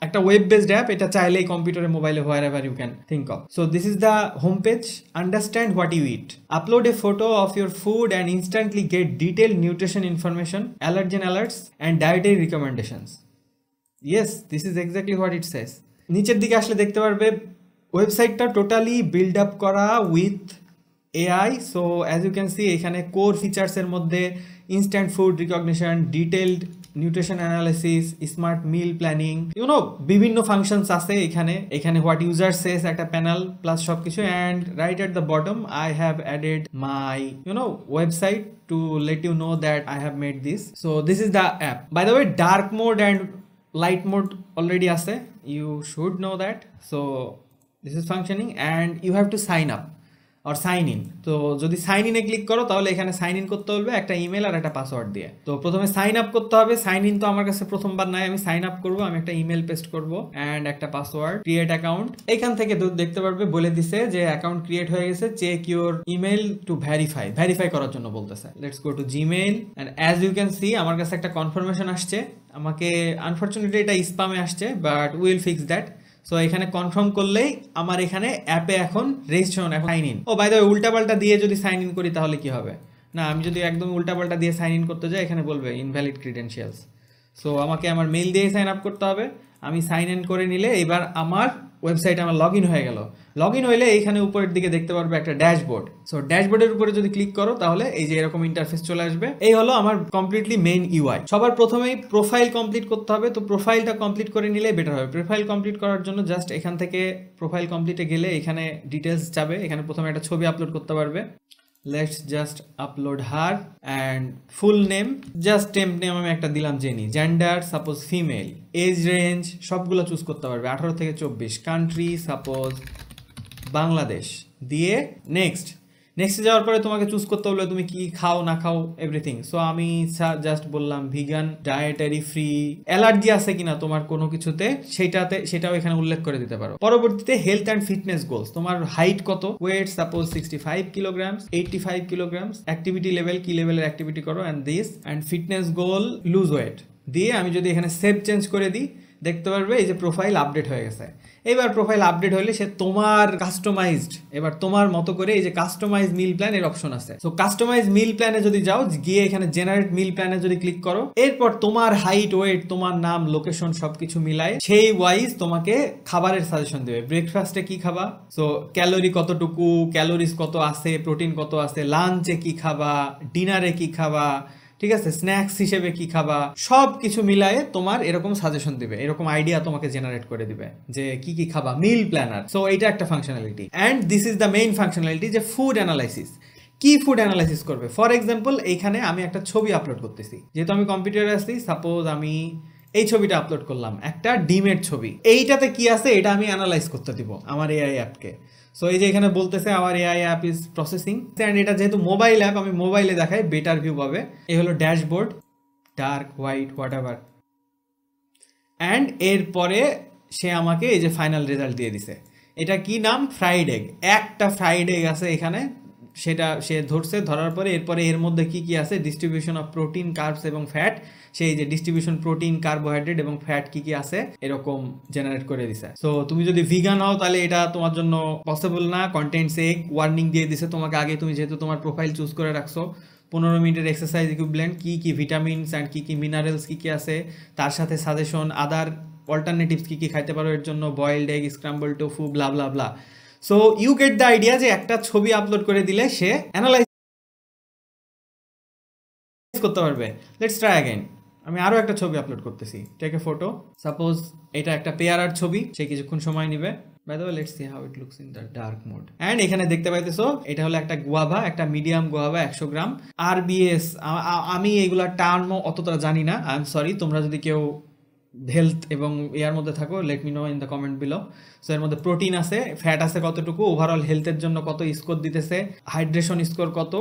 একটা web based app, এটা চাইলেই কম্পিউটারে মোবাইলে wherever you can think of. So this is the home page. Understand what you eat, upload a photo of your food and instantly get detailed nutrition information, allergen alerts and dietary recommendations. Yes, this is exactly what it says. নিচের দিকে আসলে দেখতে পারবে ওয়েবসাইটটা totally build up করা with AI. So as you can see এখানে core ফিচার্সের মধ্যে instant food recognition, detailed nutrition analysis, smart মিল প্ল্যানিং, বিভিন্ন ফাংশনস আছে এখানে। এখানে হোয়াট ইউজার সেস একটা প্যানেল প্লাস সব কিছু। And right at the bottom I have added my website to let you know that I have made this. So this is the app. By the way, dark mode and light mode already ase, you should know that. So this is functioning and you have to sign up or sign in. তো যদি sign ইনে click করো তাহলে এখানে sign in করতে হবে একটা email আর একটা পাসওয়ার্ড দিয়ে। তো প্রথমে সাইন আপ করতে হবে। সাইন ইন তো আমার কাছে প্রথমবার নাই, আমি সাইন আপ করবো। আমি একটা ইমেল পেস্ট করবো অ্যান্ড একটা পাসওয়ার্ড, ক্রিয়েট অ্যাকাউন্ট। এখান থেকে দেখতে পারবে বলে দিছে যে অ্যাকাউন্ট ক্রিয়েট হয়ে গেছে, check your email to verify করার জন্য বলতেছে। Let's go to Gmail and as you can see আমার কাছে একটা কনফার্মেশন আসছে। আমাকে আনফরচুনেটলি এটা স্প্যামে আসছে, but will fix that. So এখানে কনফার্ম করলেই আমার এখানে অ্যাপে এখন রেজিস্ট্রেশন, এখন sign in. Oh by the way, উল্টাপাল্টা দিয়ে যদি সাইন ইন করি তাহলে কি হবে? না, আমি যদি একদম উল্টাপাল্টা দিয়ে সাইন ইন করতে যাই এখানে বলবে ইনভ্যালিড ক্রিডেন্সিয়ালস। সো আমাকে আমার মেইল দিয়ে সাইন আপ করতে হবে। আমি সাইন ইন করে নিলে এবার আমার ওয়েবসাইটে আমার লগ ইন হয়ে গেল। লগ ইন হইলে এইখানে উপরের দিকে দেখতে পারবে একটা ড্যাশবোর্ড। সো ড্যাশবোর্ডের উপরে যদি ক্লিক করো তাহলে এই যে এরকম ইন্টারফেস চলে আসবে। এই হলো আমার কমপ্লিটলি মেইন ইউআই। সবার প্রথমেই প্রোফাইল কমপ্লিট করতে হবে। তো প্রোফাইলটা কমপ্লিট করে নিলে বেটার হবে। প্রোফাইল কমপ্লিট করার জন্য জাস্ট এখান থেকে প্রোফাইল কমপ্লিটে গেলে এখানে ডিটেলস যাবে। এখানে প্রথমে একটা ছবি আপলোড করতে পারবে। Let's just upload her and full name, just temp name আমি একটা দিলাম Jenny, gender suppose female, age range সবগুলো চুজ করতে পারবে 18 থেকে 24, কান্ট্রি সাপোজ বাংলাদেশ, দিয়ে নেক্সটে যাওয়ার পরে তোমাকে চুজ করতে হলো তুমি কি খাও না খাও এভরিথিং। সো আমি জাস্ট বললাম ভিগান, ডায়েটারি ফ্রি, অ্যালার্জি আছে কিনা তোমার কোনো কিছুতে সেটাও এখানে উল্লেখ করে দিতে পারো। পরবর্তীতে হেলথ অ্যান্ড ফিটনেস গোলস, তোমার হাইট কত, weight suppose 65 kilograms, 85 kilograms, activity level কি লেভেলের অ্যাক্টিভিটি করো and fitness goal lose weight দিয়ে আমি যদি এখানে সেভ চেঞ্জ করে দিই দেখতে পারবে এই যে প্রোফাইল আপডেট হয়ে গেছে। এবার প্রোফাইল আপডেট হলে সে তোমার কাস্টমাইজড, এবার তোমার মতো করে এই যে কাস্টমাইজ মিল প্ল্যান এর অপশন আছে। সো কাস্টমাইজ মিল প্ল্যানে যদি যাও, গিয়ে এখানে জেনারেট মিল প্ল্যানে যদি ক্লিক করো, এরপর তোমার হাইট, ওয়েট, তোমার নাম, লোকেশন সবকিছু মিলায় সেই ওয়াইজ তোমাকে খাবারের সাজেশন দেবে। ব্রেকফাস্টে কি খাবা, সো ক্যালোরি কতটুকু, ক্যালোরিজ কত আছে, প্রোটিন কত আছে, লাঞ্চে কি খাবা, ডিনারে কি খাবা, ঠিক আছে, স্ন্যাক্স হিসেবে কি খাবা, সব কিছু মিলায়ে তোমার এরকম সাজেশন দিবে, এরকম আইডিয়া তোমাকে জেনারেট করে দিবে যে কি কি খাবা, মিল প্ল্যানার। সো এটা একটা functionality and this is the main functionality যে ফুড অ্যানালাইসিস। কি ফুড অ্যানালাইসিস করবে? ফর এক্সাম্পল এইখানে আমি একটা ছবি আপলোড করতেছি, যেহেতু আমি কম্পিউটারে আসছি, সাপোজ আমি এই ছবিটা আপলোড করলাম, একটা ডিমের ছবি। এইটাতে কি আছে এটা আমি অ্যানালাইজ করতে দিব আমার এআই অ্যাপকে। সো এই যে এখানে বলতেছে আমার AI app is processing, and এটা যেহেতু মোবাইল অ্যাপ আমি মোবাইলে দেখাই বেটার ভিউ পাবে। এই হলো dashboard, dark white what ever, and এরপরে সে আমাকে এই যে ফাইনাল রেজাল্ট দিয়ে দিছে। এটা কি নাম? Fried egg. একটা ফ্রাইড এগ আছে এখানে, সেটা সে ধরছে, ধরার পরে এরপরে এর মধ্যে কি কি আছে, ডিস্ট্রিবিউশন অফ প্রোটিন, কার্বস এবং ফ্যাট, সেই যে ডিস্ট্রিবিউশন প্রোটিন, কার্বোহাইড্রেট এবং ফ্যাট কি কি আছে এরকম জেনারেট করে দিছে। সো তুমি যদি ভিগান হও তাহলে এটা তোমার জন্য পসিবল না, কন্টেন্টস এগ ওয়ার্নিং দিয়ে দিছে তোমাকে আগে, তুমি যেহেতু তোমার প্রোফাইল চুজ করে রাখছো। 15 মিনিটের এক্সারসাইজ ইকুইভ্যালেন্ট, কি কি ভিটামিনস অ্যান্ড কি কি মিনারেলস কি কি আছে, তার সাথে সাজেশন আদার অল্টারনেটিভস কি কি খাইতে পারো এর জন্য, boiled egg, scrambled tofu, blah blah blah. So you get the idea যে একটা ছবি আপলোড করে দিলে সে অ্যানালাইজ করতে পারবে। Let's try again. আমি আরো একটা ছবি আপলোড করতেছি, টেক এ ফটো, সাপোজ এটা একটা পেয়ারার ছবি, সে কিছুক্ষণ সময় নেবে। By the way let's see how it looks in the dark mode. And এখানে দেখতে পাইতেছো এটা হলো একটা গুয়াভা, একটা মিডিয়াম গুয়াভা 100 গ্রাম। আরবিএস, আমি এইগুলা টার্ম অতটা জানি না, আই এম সরি। তোমরা যদি কেউ হেলথ এবং ইয়ার মধ্যে থাকো, let me no in the comment below. So এর মধ্যে প্রোটিন আছে, ফ্যাট আছে কতটুকু, ওভারঅল হেলথের জন্য কত স্কোর দিতেছে, হাইড্রেশন স্কোর কত,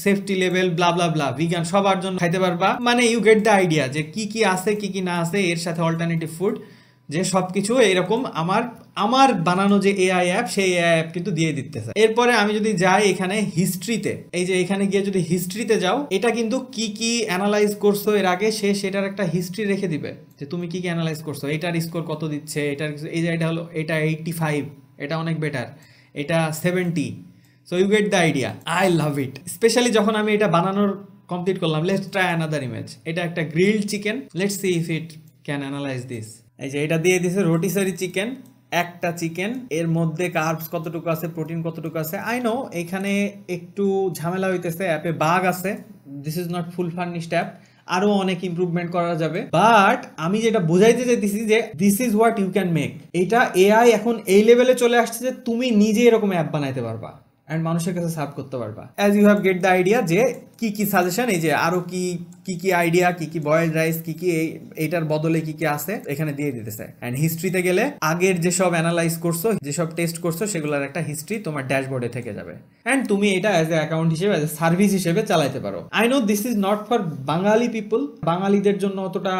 সেফটি লেভেল, ব্লা ব্লা ব্লা, ভিগান সবার জন্য খাইতে পারবা। মানে ইউ গেট দ্য আইডিয়া যে কি কি আছে কি কি না আছে, এর সাথে অল্টারনেটিভ ফুড যে সবকিছু এইরকম আমার আমার বানানো যে এআই অ্যাপ সেই এআই অ্যাপ কিন্তু দিয়ে দিতেছে। এরপরে আমি যদি যাই এখানে হিস্ট্রিতে, এই যে এখানে গিয়ে যদি হিস্ট্রিতে যাও, এটা কিন্তু কি কি অ্যানালাইজ করছো এর আগে সে সেটার একটা হিস্ট্রি রেখে দিবে যে তুমি কি কি অ্যানালাইজ করছো, এটার স্কোর কত দিচ্ছে, এটার এই যে এটা হলো এটা 85, এটা অনেক বেটার, এটা 70। So you get the idea. I love it, especially যখন আমি এটা বানানোর কমপ্লিট করলাম। Let's try another image. এটা একটা grilled chicken, let's see if it can analyse this. এই যে এটা দিয়ে দিছে রোটিসারি চিকেন, একটা চিকেন, এর মধ্যে কার্বস কতটুকু আছে, প্রোটিন কতটুকু আছে। আই নো এখানে একটু ঝামেলা হইতেছে, অ্যাপে বাগ আছে, this is not full furnished app, আরো অনেক ইমপ্রুভমেন্ট করা যাবে। বাট আমি যেটা বোঝাইতে চাইতেছি যে this is what you can make. এটা এআই এখন এই লেভেলে চলে আসছে যে তুমি নিজে এরকম অ্যাপ বানাইতে পারবা অ্যান্ড মানুষের কাছে সার্ভ করতে পারবা। As you have get the idea যে কি কি সাজেশন, এই যে আরো কি কি কি আইডিয়া, কি কি বয়েলড রাইস, কি কি এইটার বদলে কি কি আছে এখানে দিয়ে দিতেছে। অ্যান্ড হিস্ট্রিতে গেলে আগের যেসব অ্যানালাইজ করছো, যেসব টেস্ট করছো সেগুলোর একটা হিস্ট্রি তোমার ড্যাশবোর্ডে থেকে যাবে অ্যান্ড তুমি এটা অ্যাজ এ অ্যাকাউন্ট হিসেবে, অ্যাজ এ সার্ভিস হিসেবে চালাইতে পারো। I know this is not for Bengali people, বাঙালিদের জন্য অতটা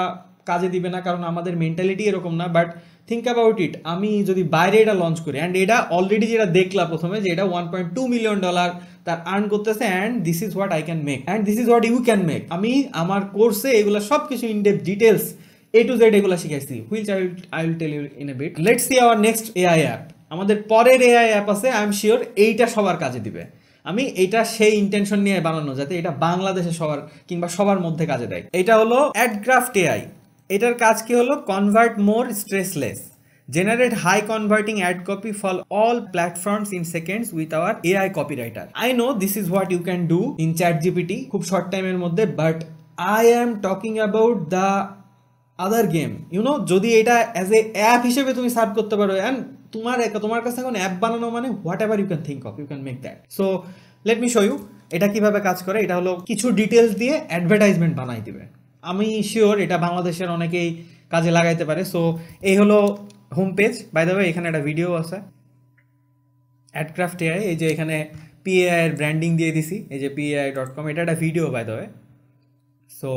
কাজে দিবে না কারণ আমাদের মেন্টালিটি এরকম না। বাট থিঙ্ক অ্যাবাউট ইট, আমি যদি বাইরে এটা লঞ্চ করি অ্যান্ড এটা অলরেডি যেটা দেখলাম প্রথমে যে এটা $1.2 মিলিয়ন তার আর্ন করতেছে and this is what I can make and this is what you can make. আমি আমার কোর্সে এগুলো সব কিছু in depth details A to Z এগুলো শিখাইছি, which I will tell you in a bit. Let's see our next AI app. আমাদের পরের এআই অ্যাপ আছে, আই এম শিওর এইটা সবার কাজে দিবে। আমি এটা সেই ইন্টেনশন নিয়ে বানানো যাতে এটা বাংলাদেশে সবার কিংবা সবার মধ্যে কাজে দেয়। এটা হলো অ্যাডগ্রাফট এআই। এটার কাজ কি হলো, convert more stressless, generate high converting ad copy for all platforms in seconds with our AI copywriter. I know this is what you can do in ChatGPT খুব শর্ট টাইমের মধ্যে, but I am talking about the other game. You know, যদি এটা as এ app হিসেবে তুমি serve করতে পারো and তোমার কাছে এখন অ্যাপ বানানো মানে whatever you can think of, you can make that. So let me show you এটা কিভাবে কাজ করে। এটা হলো কিছু ডিটেলস দিয়ে অ্যাডভার্টাইজমেন্ট বানাই দিবে। আমি শিওর এটা বাংলাদেশের অনেকেই কাজে লাগাইতে পারে। সো এই হলো home page. By the way এখানে একটা ভিডিও আছে অ্যাডক্রাফট এআই, এই যে এখানে পিএআই এর ব্র্যান্ডিং দিয়ে দিছি, এই যে PAI.com, এটা একটা video by the way. So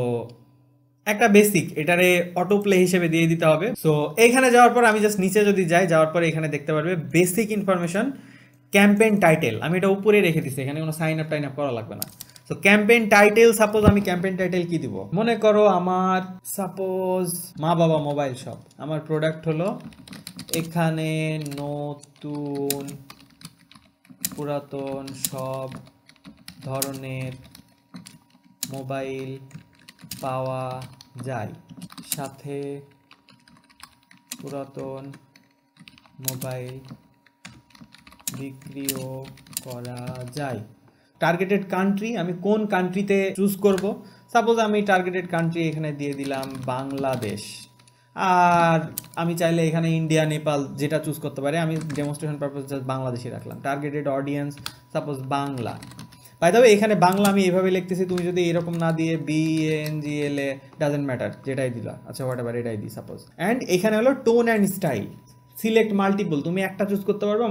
একটা বেসিক এটারে অটো প্লে হিসেবে দিয়ে দিতে হবে। সো এইখানে যাওয়ার পর আমি জাস্ট নিচে যদি যাই, যাওয়ার পরে এখানে দেখতে পারবে বেসিক ইনফরমেশন, ক্যাম্পেইন টাইটেল। আমি এটা উপরে রেখে দিচ্ছি, এখানে কোনো সাইন আপ টাইন আপ করা লাগবে না। সো ক্যাম্পেইন টাইটেল, সাপোজ আমি ক্যাম্পেইন টাইটেল কি দিব, মনে করো আমার সাপোজ মা বাবা মোবাইল শপ, আমার প্রোডাক্ট হলো এখানে নতুন পুরাতন সব ধরনের মোবাইল পাওয়া যায়, সাথে পুরাতন মোবাইল বিক্রিও করা যায়। টার্গেটেড কান্ট্রি, আমি কোন কান্ট্রিতে চুজ করব, সাপোজ আমি টার্গেটেড কান্ট্রি এখানে দিয়ে দিলাম বাংলাদেশ, আর আমি চাইলে এখানে ইন্ডিয়া নেপাল যেটা চুজ করতে পারি, আমি ডেমনস্ট্রেশন পারপাস জাস্ট বাংলাদেশই রাখলাম। Targeted audience suppose Bangla. By the way এখানে বাংলা আমি এভাবে লিখতেছি, তুমি যদি এরকম না দিয়ে BANGLA ডাজেন্ট ম্যাটার, যেটাই দিলা, আচ্ছা হোয়াট এভার এটাই দিই সাপোজ। অ্যান্ড এখানে হলো tone and style, select multiple, তুমি একটা চুজ করতে পারবে।